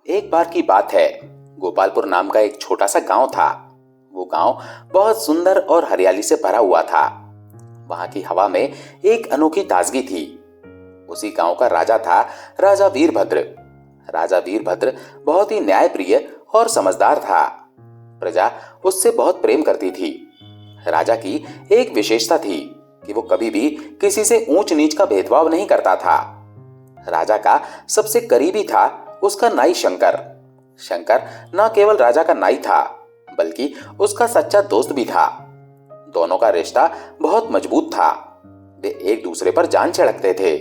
एक बार की बात है। गोपालपुर नाम का एक छोटा सा गांव था। वो गांव बहुत सुंदर और हरियाली से भरा हुआ था। वहां की हवा में एक अनोखी ताजगी थी। उसी गांव का राजा था राजा वीरभद्र। राजा वीरभद्र बहुत ही न्यायप्रिय और समझदार था। प्रजा उससे बहुत प्रेम करती थी। राजा की एक विशेषता थी कि वो कभी भी किसी से ऊंच नीच का भेदभाव नहीं करता था। राजा का सबसे करीबी था उसका नाई शंकर। शंकर न केवल राजा का नाई था, बल्कि उसका सच्चा दोस्त भी था। दोनों का रिश्ता बहुत मजबूत था। वे एक दूसरे पर जान छिड़कते थे।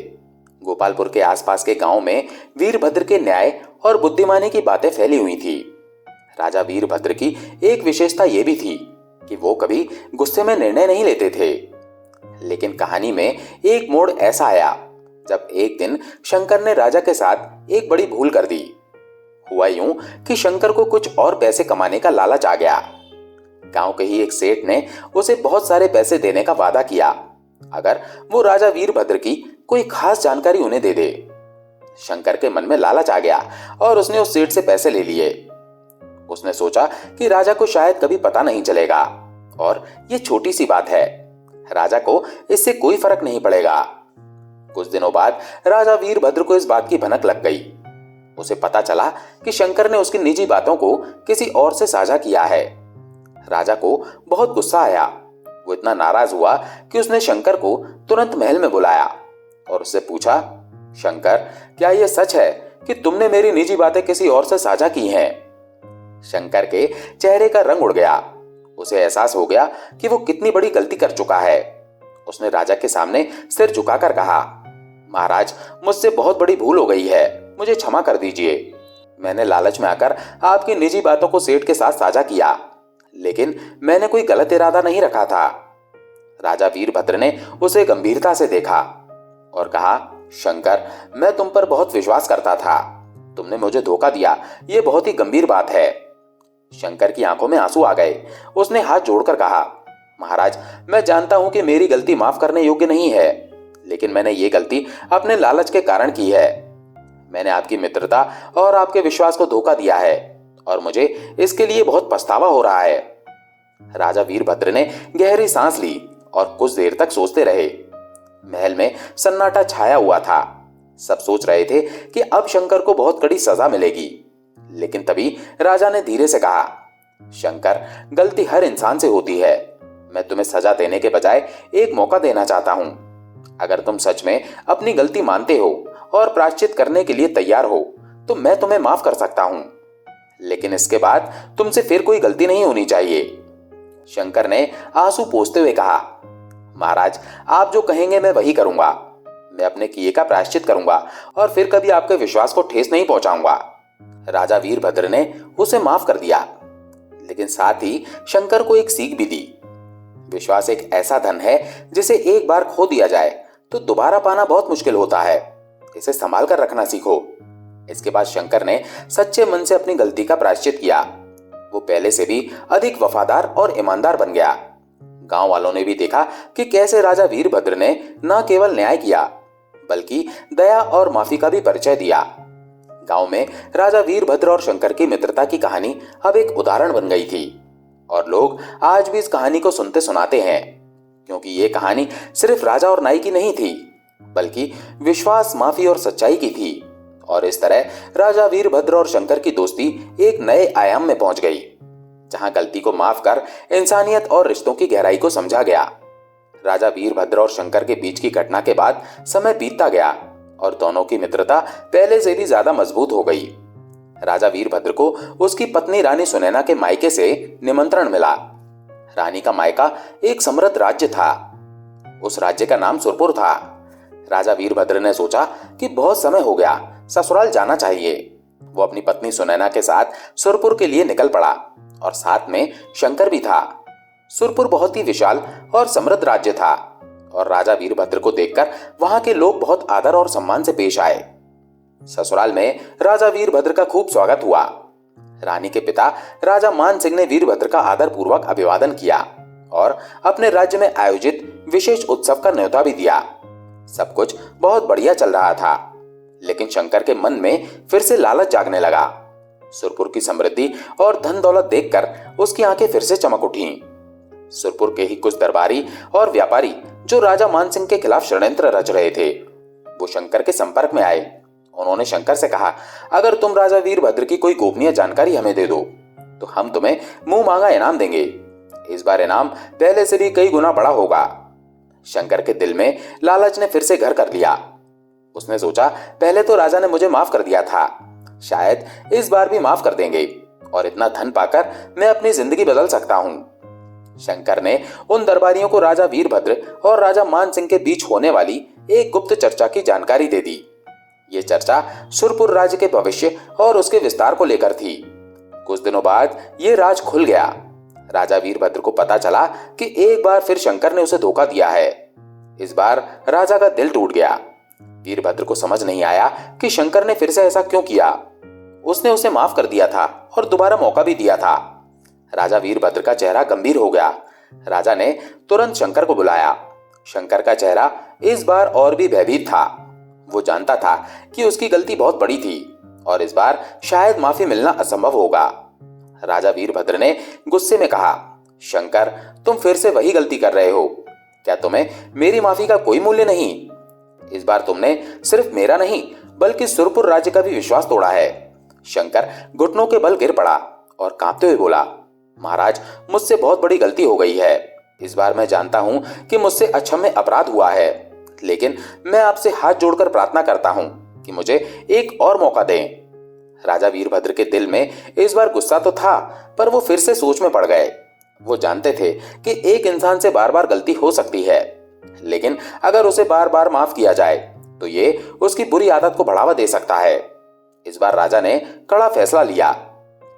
गोपालपुर के आसपास के गांव में वीरभद्र के न्याय और बुद्धिमानी की बातें फैली हुई थी। राजा वीरभद्र की एक विशेषता यह भी थी कि वो कभी गुस्से में निर्णय नहीं लेते थे। लेकिन कहानी में एक मोड़ ऐसा आया जब एक दिन शंकर ने राजा के साथ एक बड़ी भूल कर दी। हुआ यूं कि शंकर को कुछ और पैसे कमाने का लालच आ गया। गांव के ही एक सेठ ने उसे बहुत सारे पैसे देने का वादा किया अगर वो राजा वीरभद्र की कोई खास जानकारी उन्हें दे दे। शंकर के मन में लालच आ गया और उसने उस सेठ से पैसे ले लिए। उसने सोचा कि राजा को शायद कभी पता नहीं चलेगा और ये छोटी सी बात है, राजा को इससे कोई फर्क नहीं पड़ेगा। कुछ दिनों बाद राजा वीरभद्र को इस बात की भनक लग गई। उसे पता चला कि शंकर ने उसकी निजी बातों को किसी और से साझा किया है। राजा को बहुत गुस्सा आया। वो इतना नाराज हुआ कि उसने शंकर को तुरंत महल में बुलाया और उससे पूछा, शंकर, क्या यह सच है कि तुमने मेरी निजी बातें किसी और से साझा की हैं? शंकर के चेहरे का रंग उड़ गया। उसे एहसास हो गया कि वो कितनी बड़ी गलती कर चुका है। उसने राजा के सामने सिर झुकाकर कहा, महाराज, मुझसे बहुत बड़ी भूल हो गई है, मुझे क्षमा कर दीजिए। मैंने लालच में आकर आपकी निजी बातों को सेठ के साथ साझा किया, लेकिन मैंने कोई गलत इरादा नहीं रखा था। राजा वीरभद्र ने उसे गंभीरता से देखा और कहा, शंकर, मैं तुम पर बहुत विश्वास करता था। तुमने मुझे धोखा दिया, यह बहुत ही गंभीर बात है। शंकर की आंखों में आंसू आ गए। उसने हाथ जोड़कर कहा, महाराज, मैं जानता हूं कि मेरी गलती माफ करने योग्य नहीं है, लेकिन मैंने ये गलती अपने लालच के कारण की है। मैंने आपकी मित्रता और आपके विश्वास को धोखा दिया है और मुझे इसके लिए बहुत पछतावा हो रहा है। राजा वीरभद्र ने गहरी सांस ली और कुछ देर तक सोचते रहे। महल में सन्नाटा छाया हुआ था। सब सोच रहे थे कि अब शंकर को बहुत कड़ी सजा मिलेगी। लेकिन तभी राजा ने धीरे से कहा, शंकर, गलती हर इंसान से होती है। मैं तुम्हें सजा देने के बजाय एक मौका देना चाहता हूं। अगर तुम सच में अपनी गलती मानते हो और प्रायश्चित करने के लिए तैयार हो तो मैं तुम्हें माफ कर सकता हूं, लेकिन इसके बाद तुमसे फिर कोई गलती नहीं होनी चाहिए। शंकर ने आंसू पोंछते हुए कहा, महाराज, आप जो कहेंगे मैं वही करूंगा। मैं अपने किए का प्रायश्चित करूंगा और फिर कभी आपके विश्वास को ठेस नहीं पहुंचाऊंगा। राजा वीरभद्र ने उसे माफ कर दिया, लेकिन साथ ही शंकर को एक सीख भी दी। विश्वास एक ऐसा धन है जिसे एक बार खो दिया जाए तो दोबारा पाना बहुत मुश्किल होता है। इसे संभाल कर रखना सीखो। इसके बाद शंकर ने सच्चे मन से अपनी गलती का प्रायश्चित किया। वो पहले से भी अधिक वफादार और ईमानदार बन गया। गांव वालों ने भी देखा कि कैसे राजा वीरभद्र ने न केवल न्याय किया, बल्कि दया और माफी का भी परिचय दिया। गांव में राजा वीरभद्र और शंकर की मित्रता की कहानी अब एक उदाहरण बन गई थी और लोग आज भी इस कहानी को सुनते सुनाते हैं, क्योंकि ये कहानी सिर्फ राजा और नाई की नहीं थी, बल्कि विश्वास, माफी और सच्चाई की थी। और इस तरह राजा वीरभद्र और शंकर की दोस्ती एक नए आयाम में पहुंच गई, जहां गलती को माफ कर इंसानियत और रिश्तों की गहराई को समझा गया। राजा वीरभद्र और शंकर के बीच की घटना के बाद समय बीतता गया और दोनों की मित्रता पहले से भी ज्यादा मजबूत हो गई। राजा वीरभद्र को उसकी पत्नी रानी सुनैना के मायके से निमंत्रण मिला। रानी का मायका एक समृद्ध राज्य था। उस राज्य का नाम सुरपुर था। राजा वीरभद्र ने सोचा कि बहुत समय हो गया, ससुराल जाना चाहिए। वो अपनी पत्नी सुनैना के साथ सुरपुर के लिए निकल पड़ा और साथ में शंकर भी था। सुरपुर बहुत ही विशाल और समृद्ध राज्य था और राजा वीरभद्र को देखकर वहां के लोग बहुत आदर और सम्मान से पेश आए। ससुराल में राजा वीरभद्र का खूब स्वागत हुआ। रानी के पिता राजा मान सिंह ने वीरभद्र का आदर पूर्वक अभिवादन किया और अपने राज्य में आयोजित विशेष उत्सव का न्योता भी दिया। सब कुछ बहुत बढ़िया चल रहा था, लेकिन शंकर के मन में फिर से लालच जागने लगा। सुरपुर की समृद्धि और धन दौलत देखकर उसकी आंखें फिर से चमक उठीं। सुरपुर के ही कुछ दरबारी और व्यापारी जो राजा मानसिंह के खिलाफ षड्यंत्र रच रहे थे, वो शंकर के संपर्क में आए। उन्होंने शंकर से कहा, अगर तुम राजा वीरभद्र की कोई गोपनीय जानकारी हमें दे दो तो हम तुम्हें मुंह मांगा इनाम देंगे। इस बार इनाम पहले से भी कई गुना बड़ा होगा। शंकर के दिल में लालच ने फिर से घर कर लिया। उसने सोचा, पहले तो राजा ने मुझे माफ कर दिया था, शायद इस बार भी माफ कर देंगे और इतना धन पाकर मैं अपनी जिंदगी बदल सकता हूं। शंकर ने उन दरबारियों को राजा वीरभद्र और राजा मानसिंह के बीच होने वाली एक गुप्त चर्चा की जानकारी दे दी। ये चर्चा सुरपुर राज्य के भविष्य और उसके विस्तार को लेकर थी। कुछ दिनों बाद ये राज खुल गया। राजा वीरभद्र को पता चला कि एक बार फिर शंकर ने उसे धोखा दिया है। इस बार राजा का दिल टूट गया। वीरभद्र को समझ नहीं आया कि शंकर ने फिर से ऐसा क्यों किया। उसने उसे माफ कर दिया था और दोबारा मौका भी दिया था। राजा वीरभद्र का चेहरा गंभीर हो गया। राजा ने तुरंत शंकर को बुलाया। शंकर का चेहरा इस बार और भी भयभीत था। वो जानता था कि उसकी गलती बहुत बड़ी थी और इस बार शायद माफी मिलना असंभव होगा। राजा वीरभद्र ने गुस्से में कहा, शंकर, तुम फिर से वही गलती कर रहे हो। क्या तुम्हें मेरी माफी का कोई मूल्य नहीं? इस बार तुमने सिर्फ मेरा नहीं बल्कि सुरपुर राज्य का भी विश्वास तोड़ा है। शंकर घुटनों के बल गिर पड़ा और कांपते हुए बोला, महाराज, मुझसे बहुत बड़ी गलती हो गई है। इस बार मैं जानता हूं कि मुझसे अक्षम्य अपराध हुआ है, लेकिन मैं आपसे हाथ जोड़कर प्रार्थना करता हूं कि मुझे एक और मौका दें। राजा वीरभद्र के दिल में इस बार गुस्सा तो था, पर वो फिर से सोच में पड़ गए। वो जानते थे कि एक इंसान से बार बार गलती हो सकती है, लेकिन अगर उसे बार बार माफ किया जाए तो ये उसकी बुरी आदत को बढ़ावा दे सकता है। इस बार राजा ने कड़ा फैसला लिया।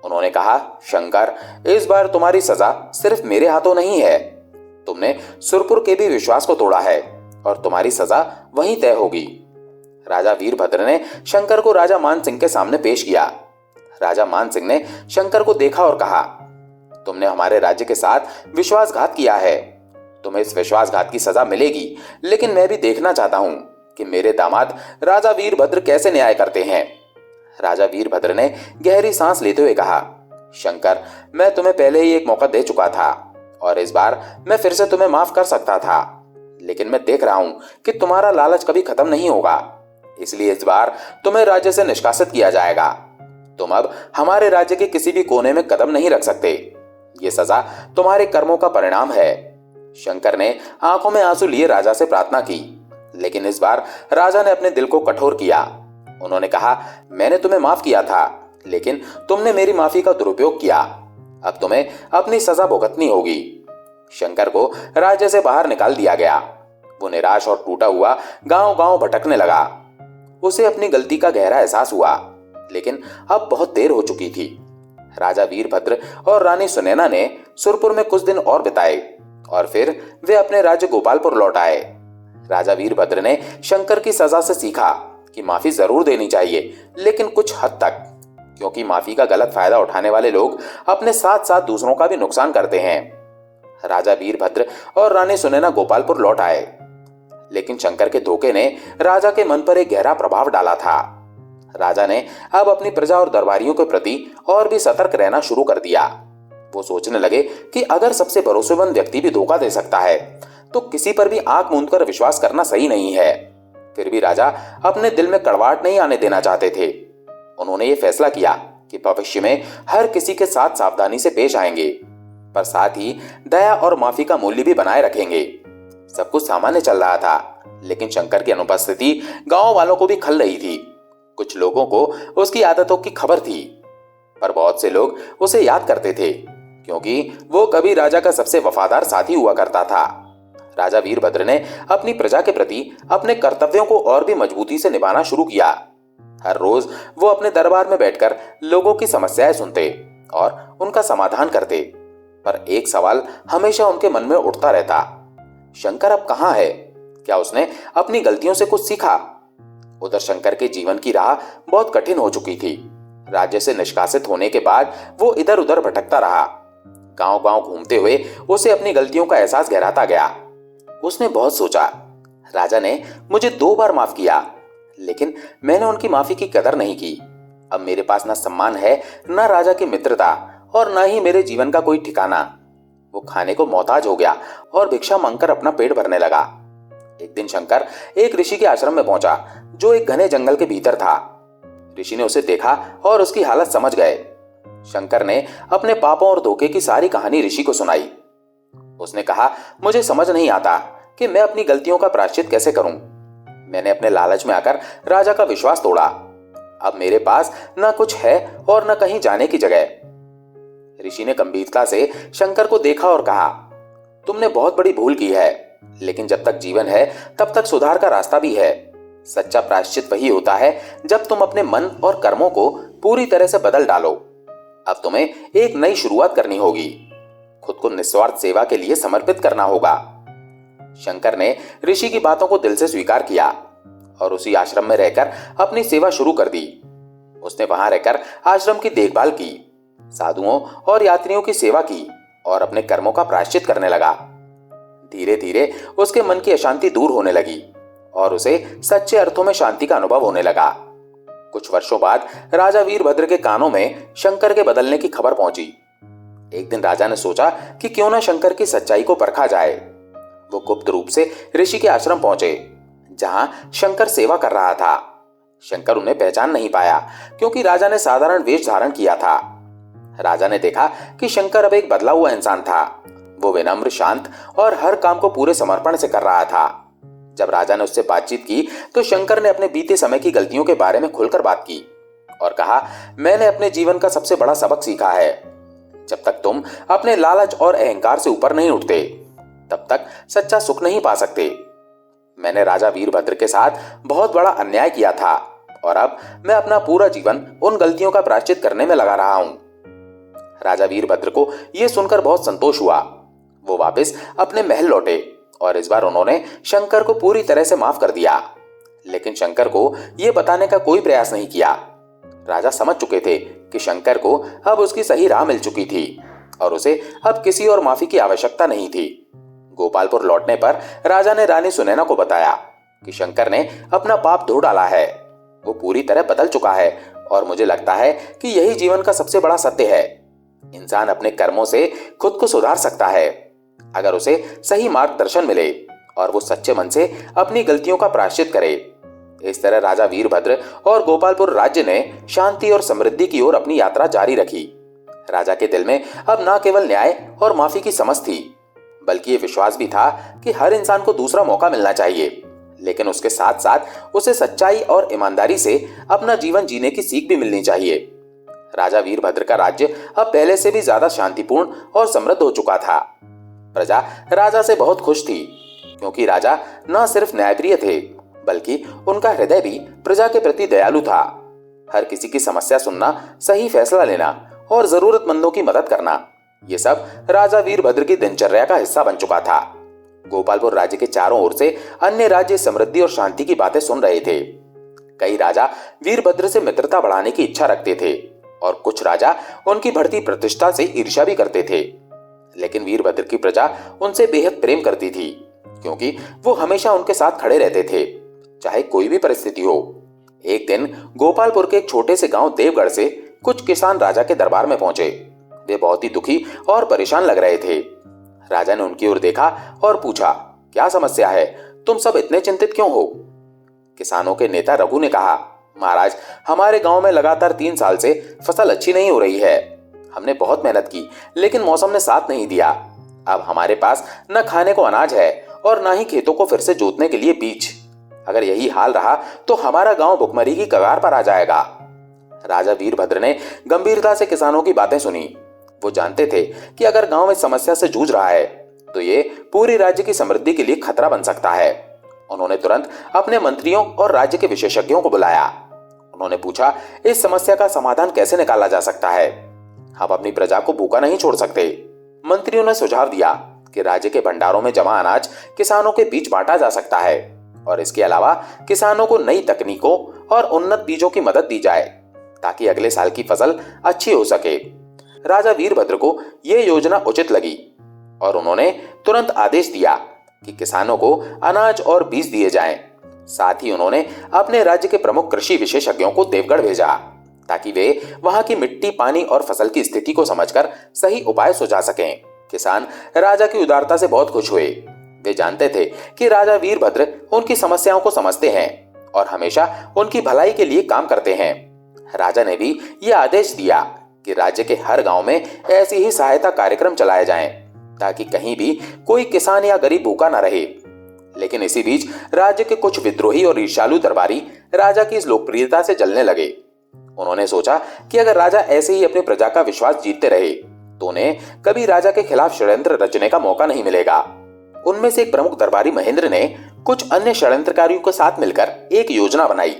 उन्होंने कहा, शंकर, इस बार तुम्हारी सजा सिर्फ मेरे हाथों नहीं है। तुमने सुरपुर के भी विश्वास को तोड़ा है और तुम्हारी सजा वहीं तय होगी। राजा वीरभद्र ने शंकर को राजा मानसिंह के सामने पेश किया। राजा मानसिंह ने शंकर को देखा और कहा, तुमने हमारे राज्य के साथ विश्वासघात किया है। तुम्हें इस विश्वासघात की सजा मिलेगी, लेकिन मैं भी देखना चाहता हूं कि मेरे दामाद राजा वीरभद्र कैसे न्याय करते हैं। राजा वीरभद्र ने गहरी सांस लेते हुए कहा, शंकर, मैं तुम्हें पहले ही एक मौका दे चुका था और इस बार मैं फिर से तुम्हें माफ कर सकता था, लेकिन मैं देख रहा हूं कि तुम्हारा लालच कभी खत्म नहीं होगा। इसलिए इस बार तुम्हें राज्य से निष्कासित किया जाएगा। तुम अब हमारे राज्य के किसी भी कोने में कदम नहीं रख सकते। ये सजा तुम्हारे कर्मों का परिणाम है। शंकर ने आंखों में आंसू लिए राजा से प्रार्थना की, लेकिन इस बार राजा ने अपने दिल को कठोर किया। उन्होंने कहा, मैंने तुम्हें माफ किया था, लेकिन तुमने मेरी माफी का दुरुपयोग किया। अब तुम्हें अपनी सजा भुगतनी होगी। शंकर को राज्य से बाहर निकाल दिया गया। वो निराश और टूटा हुआ गांव-गांव भटकने लगा। उसे अपनी गलती का गहरा एहसास हुआ, लेकिन अब बहुत देर हो चुकी थी। राजा वीरभद्र और रानी सुनैना ने सुरपुर में कुछ दिन और बिताए और फिर वे अपने राज्य गोपालपुर लौट आए। राजा वीरभद्र ने शंकर की सजा से सीखा कि माफी जरूर देनी चाहिए, लेकिन कुछ हद तक, क्योंकि माफी का गलत फायदा उठाने वाले लोग अपने साथ साथ दूसरों का भी नुकसान करते हैं। राजा वीरभद्र और रानी सुनैना गोपालपुर लौट आए, लेकिन शंकर के धोखे ने राजा के मन पर एक गहरा प्रभाव डाला था। राजा ने अब अपनी प्रजा और दरबारियों के प्रति और भी सतर्क रहना शुरू कर दिया। वो सोचने लगे कि अगर सबसे भरोसेमंद व्यक्ति भी धोखा दे सकता है, तो किसी पर भी आंख मूंदकर विश्वास करना सही नहीं है। फिर भी राजा अपने दिल में कड़वाहट नहीं आने देना चाहते थे। उन्होंने ये फैसला किया कि भविष्य में हर किसी के साथ सावधानी से पेश आएंगे, पर साथ ही दया और माफी का मूल्य भी बनाए रखेंगे। सब कुछ सामान्य चल रहा था, लेकिन शंकर की अनुपस्थिति गांव वालों को भी खल रही थी। कुछ लोगों को उसकी आदतों की खबर थी, पर बहुत से लोग उसे याद करते थे, क्योंकि वो कभी राजा का सबसे वफादार साथी हुआ करता था। राजा वीरभद्र ने अपनी प्रजा के प्रति अपने कर्तव्यों को और भी मजबूती से निभाना शुरू किया। हर रोज वो अपने दरबार में बैठकर लोगों की समस्याएं सुनते और उनका समाधान करते, पर एक सवाल हमेशा उनके मन में उठता रहता, शंकर अब कहाँ है? क्या उसने अपनी गलतियों से कुछ सीखा? उधर शंकर के जीवन की राह बहुत कठिन हो चुकी थी। राज्य से निष्कासित होने के बाद वो इधर उधर भटकता रहा। गांव-गांव घूमते हुए उसे अपनी गलतियों का एहसास गहराता गया। उसने बहुत सोचा, राजा ने मुझे 2 बार माफ किया, लेकिन मैंने उनकी माफी की कदर नहीं की। अब मेरे पास न सम्मान है, न राजा की मित्रता और न ही मेरे जीवन का कोई ठिकाना। वो खाने को मोहताज हो गया और भिक्षा मांगकर अपना पेट भरने लगा। एक दिन शंकर एक ऋषि के आश्रम में पहुंचा, जो एक घने जंगल के भीतर था। ऋषि ने उसे देखा और उसकी हालत समझ गए। शंकर ने अपने पापों और धोखे की सारी कहानी ऋषि को सुनाई। उसने कहा, मुझे समझ नहीं आता कि मैं अपनी गलतियों का प्रायश्चित कैसे करूं। मैंने अपने लालच में आकर राजा का विश्वास तोड़ा। अब मेरे पास न कुछ है और न कहीं जाने की जगह। ऋषि ने गंभीरता से शंकर को देखा और कहा, तुमने बहुत बड़ी भूल की है, लेकिन जब तक जीवन है तब तक सुधार का रास्ता भी है। सच्चा प्रायश्चित वही होता है जब तुम अपने मन और कर्मों को पूरी तरह से बदल डालो। अब तुम्हें एक नई शुरुआत करनी होगी। खुद को निस्वार्थ सेवा के लिए समर्पित करना होगा। शंकर ने ऋषि की बातों को दिल से स्वीकार किया और उसी आश्रम में रहकर अपनी सेवा शुरू कर दी। उसने वहां रहकर आश्रम की देखभाल की, साधुओं और यात्रियों की सेवा की और अपने कर्मों का प्रायश्चित करने लगा। धीरे धीरे उसके मन की अशांति दूर होने लगी और उसे सच्चे अर्थों में शांति का अनुभव होने लगा। कुछ वर्षों बाद राजा वीरभद्र के कानों में शंकर के बदलने की खबर पहुंची। एक दिन राजा ने सोचा कि क्यों ना शंकर की सच्चाई को परखा जाए। वो गुप्त रूप से ऋषि के आश्रम पहुंचे, जहां शंकर सेवा कर रहा था। शंकर उन्हें पहचान नहीं पाया, क्योंकि राजा ने साधारण वेश धारण किया था। राजा ने देखा कि शंकर अब एक बदला हुआ इंसान था। वो विनम्र, शांत और हर काम को पूरे समर्पण से कर रहा था। जब राजा ने उससे बातचीत की तो शंकर ने अपने बीते समय की गलतियों के बारे में खुलकर बात की और कहा, मैंने अपने जीवन का सबसे बड़ा सबक सीखा है। जब तक तुम अपने लालच और अहंकार से ऊपर नहीं उठते, तब तक सच्चा सुख नहीं पा सकते। मैंने राजा वीरभद्र के साथ बहुत बड़ा अन्याय किया था और अब मैं अपना पूरा जीवन उन गलतियों का प्रायश्चित करने में लगा रहा हूं। राजा वीरभद्र को यह सुनकर बहुत संतोष हुआ। वो वापस अपने महल लौटे और इस बार उन्होंने शंकर को पूरी तरह से माफ कर दिया। लेकिन शंकर को यह बताने का कोई प्रयास नहीं किया। राजा समझ चुके थे कि शंकर को अब उसकी सही राह मिल चुकी थी और उसे अब किसी और माफी की आवश्यकता नहीं थी। गोपालपुर लौटने पर राजा ने रानी सुनैना को बताया कि शंकर ने अपना पाप धो डाला है। वो पूरी तरह बदल चुका है और मुझे लगता है कि यही जीवन का सबसे बड़ा सत्य है। इंसान अपने कर्मों से खुद को सुधार सकता है, अगर उसे सही मार्गदर्शन मिले और वो सच्चे मन से अपनी गलतियों का प्रायश्चित करे। इस तरह राजा वीरभद्र और गोपालपुर राज्य ने शांति और समृद्धि की ओर अपनी यात्रा जारी रखी। राजा के दिल में अब न केवल न्याय और माफी की समझ थी, बल्कि ये विश्वास भी था कि हर इंसान को दूसरा मौका मिलना चाहिए, लेकिन उसके साथ साथ उसे सच्चाई और ईमानदारी से अपना जीवन जीने की सीख भी मिलनी चाहिए। राजा वीरभद्र का राज्य अब पहले से भी ज्यादा शांतिपूर्ण और समृद्ध हो चुका था। प्रजा राजा से बहुत खुश थी, क्योंकि राजा न सिर्फ न्यायप्रिय थे, बल्कि उनका हृदय भी प्रजा के प्रति दयालु था। हर किसी की समस्या सुनना, सही फैसला लेना और जरूरतमंदों की मदद करना, ये सब राजा वीरभद्र की दिनचर्या का हिस्सा बन चुका था। गोपालपुर राज्य के चारों ओर से अन्य राज्य समृद्धि और शांति की बातें सुन रहे थे। कई राजा वीरभद्र से मित्रता बढ़ाने की इच्छा रखते थे और कुछ राजा उनकी बढ़ती प्रतिष्ठा से ईर्ष्या भी करते थे। लेकिन वीरभद्र की प्रजा उनसे बेहद प्रेम करती थी, क्योंकि वो हमेशा उनके साथ खड़े रहते थे, चाहे कोई भी परिस्थिति हो। एक दिन गोपालपुर के एक छोटे से गांव देवगढ़ से कुछ किसान राजा के दरबार में पहुंचे। वे बहुत ही दुखी और परेशान लग रहे थे। राजा ने उनकी ओर देखा और पूछा, क्या समस्या है? तुम सब इतने चिंतित क्यों हो? किसानों के नेता रघु ने कहा, महाराज, हमारे गांव में लगातार 3 साल से फसल अच्छी नहीं हो रही है। हमने बहुत मेहनत की, लेकिन मौसम ने साथ नहीं दिया। अब हमारे पास न खाने को अनाज है और न ही खेतों को फिर से जोतने के लिए बीज। अगर यही हाल रहा तो हमारा गांव भुखमरी की कगार पर आ जाएगा। राजा वीरभद्र ने गंभीरता से किसानों की बातें सुनी। वो जानते थे कि अगर गांव इस समस्या से जूझ रहा है तो ये पूरी राज्य की समृद्धि के लिए खतरा बन सकता है। उन्होंने तुरंत अपने मंत्रियों और राज्य के विशेषज्ञों को बुलाया। उन्होंने पूछा, इस समस्या का समाधान कैसे निकाला जा सकता है? हम अपनी प्रजा को भूखा नहीं छोड़ सकते। मंत्रियों ने सुझाव दिया कि राज्य के भंडारों में जमा अनाज किसानों के बीच बांटा जा सकता है और इसके अलावा किसानों को नई तकनीकों और उन्नत बीजों की मदद दी जाए, ताकि अगले साल की फसल अच्छी हो सके। राजा वीरभद्र को यह योजना उचित लगी और उन्होंने तुरंत आदेश दिया कि किसानों को अनाज और बीज दिए जाएं। साथ ही उन्होंने अपने राज्य के प्रमुख कृषि विशेषज्ञों को देवगढ़ भेजा। ताकि वे वहां की मिट्टी, पानी और फसल की स्थिति को समझकर सही उपाय सुझा सकें। किसान राजा की उदारता से बहुत खुश हुए। वे जानते थे कि राजा वीरभद्र उनकी समस्याओं को समझते हैं और हमेशा उनकी भलाई के लिए काम करते हैं। राजा ने भी यह आदेश दिया कि राज्य के हर गांव में ऐसी ही सहायता कार्यक्रम चलाए जाएं, ताकि कहीं भी कोई किसान या गरीब भूखा न रहे। लेकिन इसी बीच राज्य के कुछ विद्रोही और ईर्ष्यालु दरबारी राजा की इस लोकप्रियता से जलने लगे। उन्होंने सोचा कि अगर राजा ऐसे ही अपनी प्रजा का विश्वास जीतते रहे तो उन्हें कभी राजा के खिलाफ षड्यंत्र रचने का मौका नहीं मिलेगा। उनमें से एक प्रमुख दरबारी महेंद्र ने कुछ अन्य षड्यंत्रकारियों के साथ मिलकर एक योजना बनाई।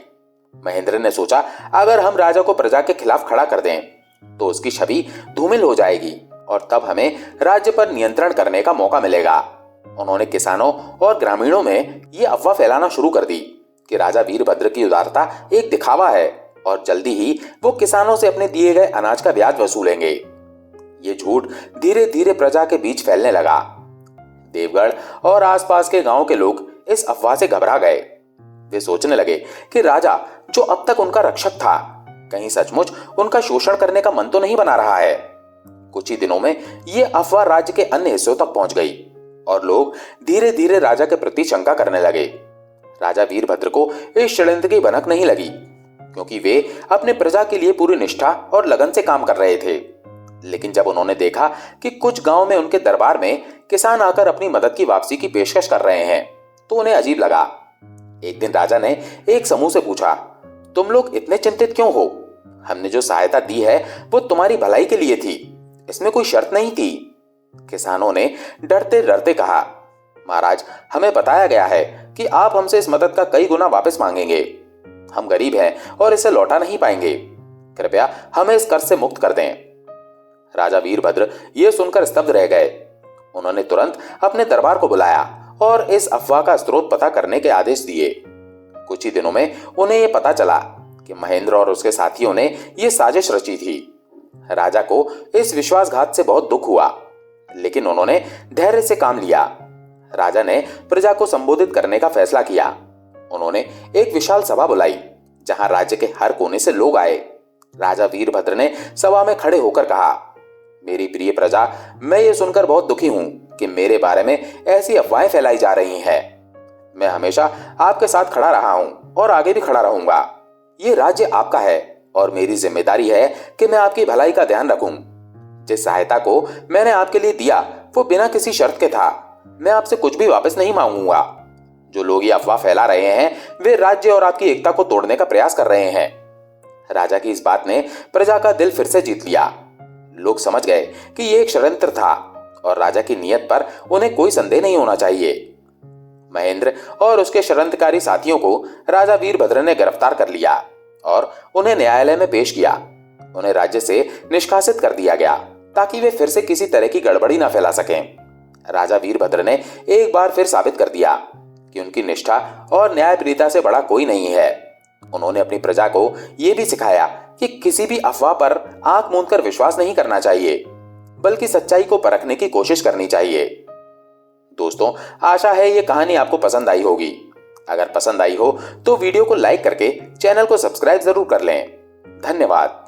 महेंद्र ने सोचा, अगर हम राजा को प्रजा के खिलाफ खड़ा कर दें तो उसकी छवि धूमिल हो जाएगी और तब हमें राज्य पर नियंत्रण करने का मौका मिलेगा। उन्होंने किसानों और ग्रामीणों में ये अफवाह फैलाना शुरू कर दी कि राजा वीरभद्र की उदारता एक दिखावा है और जल्दी ही वो किसानों से अपने दिए गए अनाज का ब्याज वसूलेंगे। ये झूठ धीरे धीरे प्रजा के बीच फैलने लगा। देवगढ़ और आसपास के गांव के लोग इस अफवाह से घबरा गए। वे सोचने लगे कि राजा, जो अब तक उनका रक्षक था, कहीं सचमुच उनका शोषण करने का मन तो नहीं बना रहा है। कुछ ही दिनों में ये अफवाह राज्य के अन्य हिस्सों तक पहुंच गई और लोग धीरे धीरे राजा के प्रति शंका करने लगे। राजा वीरभद्र को इस षड्यंत्र की भनक नहीं लगी, क्योंकि वे अपने प्रजा के लिए पूरी निष्ठा और लगन से काम कर रहे थे। लेकिन जब उन्होंने देखा कि कुछ गांव में उनके दरबार में किसान आकर अपनी मदद की वापसी की पेशकश कर रहे हैं, तो उन्हें अजीब लगा। एक दिन राजा ने एक समूह से पूछा, तुम लोग इतने चिंतित क्यों हो? हमने जो सहायता दी है वो तुम्हारी भलाई के लिए थी, इसमें कोई शर्त नहीं थी। किसानों ने डरते डरते कहा, महाराज, हमें बताया गया है कि आप हमसे इस मदद का कई गुना वापस मांगेंगे। हम गरीब हैं और इसे लौटा नहीं पाएंगे। कृपया हमें इस कर्ज से मुक्त कर दें। राजा वीरभद्र ये सुनकर स्तब्ध रह गए। उन्होंने तुरंत अपने दरबार को बुलाया और इस अफवाह का स्रोत पता करने के आदेश दिए। कुछ ही दिनों में उन्हें यह पता चला कि महेंद्र और उसके साथियों ने यह साजिश रची थी। राजा को इस विश्वासघात से बहुत दुख हुआ, लेकिन उन्होंने धैर्य से काम लिया। राजा ने प्रजा को संबोधित करने का फैसला किया। उन्होंने एक विशाल सभा बुलाई जहां राज्य के हर कोने से लोग आए। राजा वीरभद्र ने सभा में खड़े होकर कहा, मेरी प्रिय प्रजा, मैं ये सुनकर बहुत दुखी हूं कि मेरे बारे में ऐसी अफवाहें फैलाई जा रही हैं। मैं हमेशा आपके साथ खड़ा रहा हूं और आगे भी खड़ा रहूंगा। ये राज्य आपका है और मेरी जिम्मेदारी है कि मैं आपकी भलाई का ध्यान रखूं। जिस सहायता को मैंने आपके लिए दिया वो बिना किसी शर्त के था। मैं आपसे कुछ भी वापस नहीं मांगूंगा। जो लोग ये अफवाह फैला रहे हैं वे राज्य और आपकी एकता को तोड़ने का प्रयास कर रहे हैं। राजा की इस बात ने प्रजा का दिल फिर से जीत लिया। लोग समझ गए कि यह एक षड्यंत्र था और राजा की नीयत पर उन्हें कोई संदेह नहीं होना चाहिए। महेंद्र और उसके षड्यंत्रकारी साथियों को राजा वीरभद्र ने गिरफ्तार कर लिया और उन्हें न्यायालय में पेश किया। उन्हें राज्य से निष्कासित कर दिया गया ताकि वे फिर से किसी तरह की गड़बड़ी ना फैला सकें। राजा वीरभद्र ने एक बार फिर साबित कर दिया कि उनकी निष्ठा और न्यायप्रियता से बड़ा कोई नहीं है। उन्होंने अपनी प्रजा को यह भी सिखाया कि किसी भी अफवाह पर आंख मूंदकर विश्वास नहीं करना चाहिए, बल्कि सच्चाई को परखने की कोशिश करनी चाहिए। दोस्तों, आशा है ये कहानी आपको पसंद आई होगी। अगर पसंद आई हो तो वीडियो को लाइक करके चैनल को सब्सक्राइब जरूर कर लें। धन्यवाद।